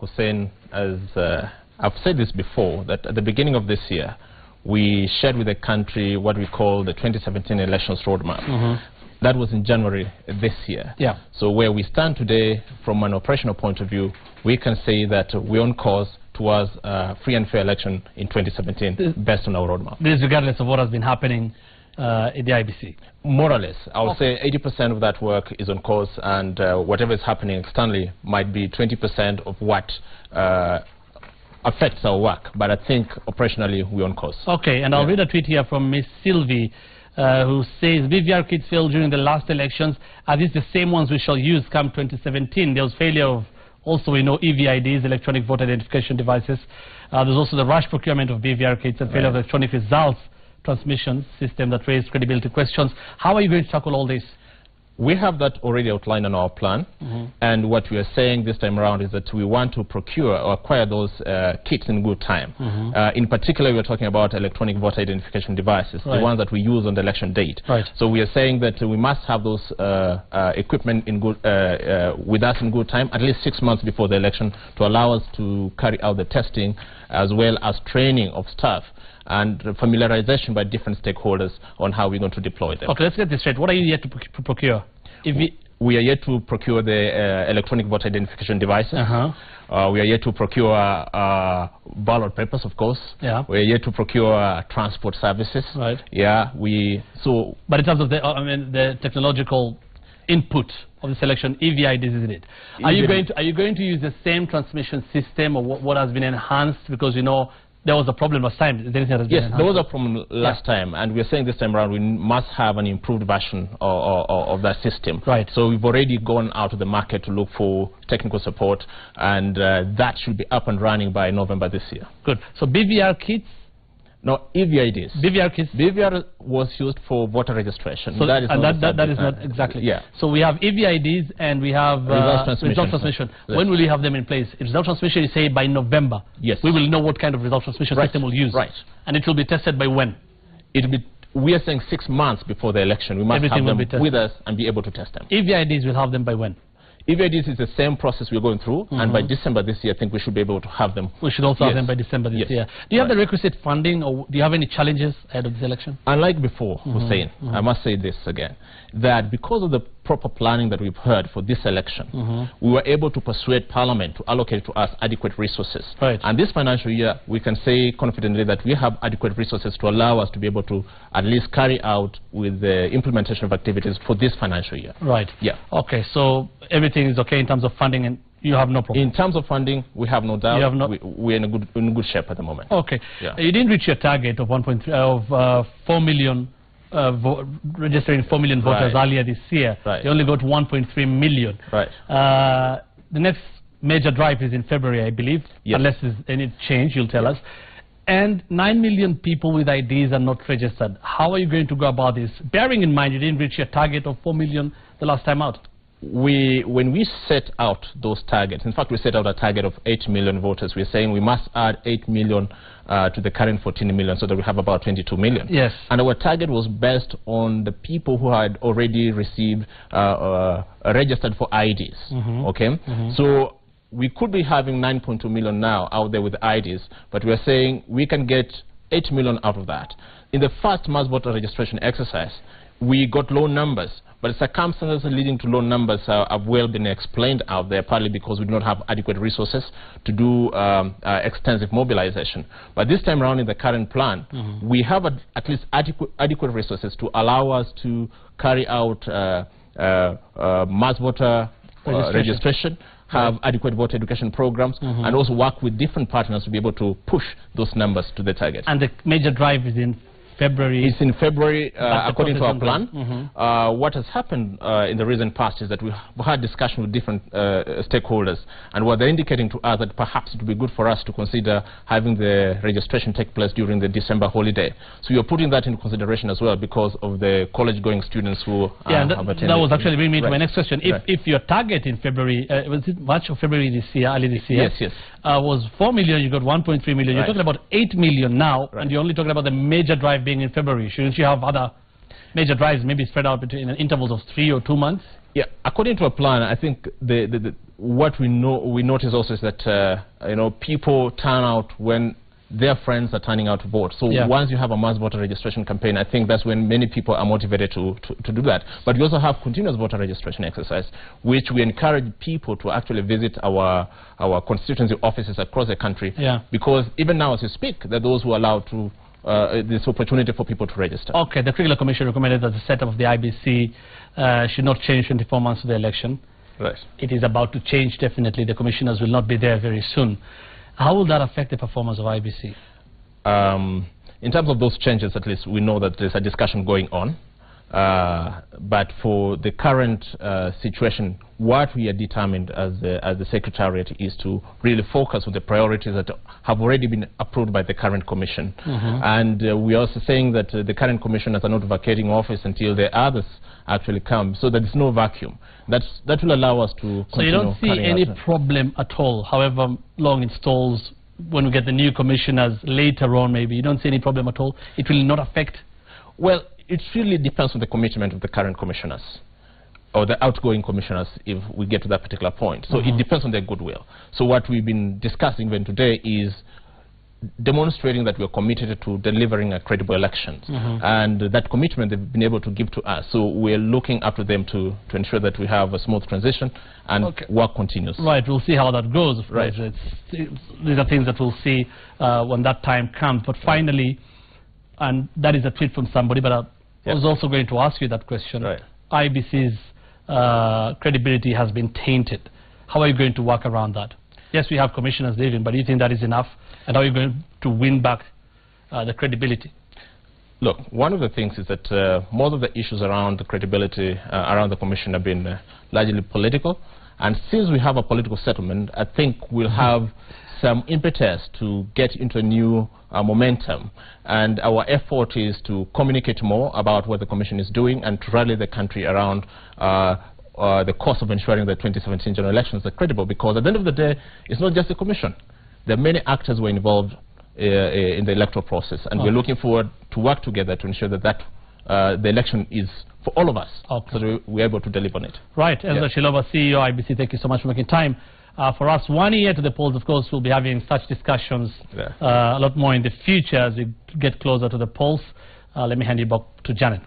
Hussein, as I've said this before, that at the beginning of this year, we shared with the country what we call the 2017 elections roadmap. That was in January this year. Yeah. So where we stand today, from an operational point of view, we can say that we're on course towards a free and fair election in 2017, based on our roadmap. This is regardless of what has been happening in the IEBC? More or less. I would say 80% of that work is on course, and whatever is happening externally might be 20% of what affects our work. But I think operationally we're on course. Okay, and I'll read a tweet here from Miss Sylvie, who says, BVR kits failed during the last elections. Are these the same ones we shall use come 2017? There was failure of, also we know, EVIDs, electronic voter identification devices. There's also the rush procurement of BVR kits and failure of electronic results transmission system that raised credibility questions. How are you going to tackle all this? We have that already outlined in our plan, and what we are saying this time around is that we want to procure or acquire those kits in good time. In particular, we're talking about electronic voter identification devices, the ones that we use on the election date. So we are saying that we must have those equipment in good, with us in good time, at least 6 months before the election, to allow us to carry out the testing as well as training of staff and familiarization by different stakeholders on how we're going to deploy them. Okay, let's get this straight. What are you yet to procure? We are yet to procure the electronic voter identification devices. We are yet to procure ballot papers, of course. We are yet to procure transport services. But in terms of the, the technological input of the selection, EVIDs, isn't it? Are you going to use the same transmission system, or what has been enhanced? Because, you know, there was a problem last time. Yes, there was a problem last time, and we're saying this time around we must have an improved version of that system. So we've already gone out to the market to look for technical support, and that should be up and running by November this year. Good. So BVR kits? No, EVIDs. BVR kits? BVR was used for voter registration. So that is not exactly. So we have EVIDs and we have result transmission. When will you have them in place? If result transmission, you say by November. Yes. We will know what kind of result transmission system we'll use. And it will be tested by when? It will be. We are saying 6 months before the election. We must have them with us and be able to test them. EVIDs will have them by when? EVIDs is the same process we're going through, and by December this year, I think we should be able to have them. We should also have them by December this year. Do you have the requisite funding, or do you have any challenges ahead of this election? Unlike before, Hussein, I must say this again, that because of the proper planning that we've heard for this election, we were able to persuade Parliament to allocate to us adequate resources. And this financial year, we can say confidently that we have adequate resources to allow us to be able to at least carry out with the implementation of activities for this financial year. Okay, so everything is okay in terms of funding, and you have no problem? In terms of funding, we have no doubt. We're in good shape at the moment. Okay. You didn't reach your target of 4 million registering 4 million voters earlier this year. You only got 1.3 million. The next major drive is in February, I believe, unless there's any change, you'll tell us. And 9 million people with IDs are not registered. How are you going to go about this? Bearing in mind you didn't reach your target of 4 million the last time out. When we set out those targets, in fact we set out a target of 8 million voters. We're saying we must add 8 million to the current 14 million, so that we have about 22 million. And our target was based on the people who had already received registered for IDs. So we could be having 9.2 million now out there with IDs, but we're saying we can get 8 million out of that. In the first mass voter registration exercise, we got low numbers, but the circumstances leading to low numbers have well been explained out there, partly because we do not have adequate resources to do extensive mobilization. But this time around in the current plan, we have at least adequate resources to allow us to carry out mass voter registration, have adequate voter education programs, and also work with different partners to be able to push those numbers to the target. And the major drive is in February. It's in February, according to our plan. What has happened in the recent past is that we had discussion with different stakeholders, and what they're indicating to us that perhaps it would be good for us to consider having the registration take place during the December holiday. So you're putting that into consideration as well because of the college-going students who have attended. That was actually bringing me to my next question. If your target in February, was it March or February this year, early this year? Was 4 million, you got 1.3 million. You're talking about 8 million now, and you're only talking about the major drive being in February. Shouldn't you have other major drives maybe spread out between intervals of 3 or 2 months? According to a plan, I think what we notice also is that you know, people turn out when their friends are turning out to vote. So once you have a mass voter registration campaign, I think that's when many people are motivated to do that. But we also have continuous voter registration exercise, which we encourage people to actually visit our constituency offices across the country. Because even now, as we speak, there are those who are allowed to this opportunity for people to register. Okay, the Critical Commission recommended that the setup of the IBC should not change 24 months to the election. Right. It is about to change, definitely. The commissioners will not be there very soon. How will that affect the performance of IBC? In terms of those changes, at least we know that there's a discussion going on. But for the current situation, what we are determined as the Secretariat is to really focus on the priorities that have already been approved by the current Commission. And we are also saying that the current Commissioners are not vacating office until the others actually come, so there's no vacuum. That will allow us to. So you don't see any problem at all, however long it stalls, when we get the new commissioners later on, maybe you don't see any problem at all? It will not affect? Well, it really depends on the commitment of the current commissioners or the outgoing commissioners if we get to that particular point. So it depends on their goodwill. So what we've been discussing even today is demonstrating that we're committed to delivering a credible elections. And that commitment they've been able to give to us. So we're looking up to them to ensure that we have a smooth transition and work continues. Right, we'll see how that goes. Right. These are things that we'll see when that time comes. But finally, and that is a tweet from somebody, but I was also going to ask you that question. Right. IBC's credibility has been tainted. How are you going to work around that? Yes, we have commissioners leaving, but do you think that is enough? And how are you going to win back the credibility? Look, one of the things is that most of the issues around the credibility around the commission have been largely political. And since we have a political settlement, I think we'll have some impetus to get into a new momentum. And our effort is to communicate more about what the commission is doing and to rally the country around the cost of ensuring the 2017 general elections are credible, because at the end of the day, it's not just the commission. There are many actors who are involved in the electoral process, and we're looking forward to work together to ensure that the election is for all of us, so that we're able to deliver on it. Right, Ezra Chiloba, CEO, IBC, thank you so much for making time. For us, 1 year to the polls, of course, we'll be having such discussions a lot more in the future as we get closer to the polls. Let me hand you back to Janet.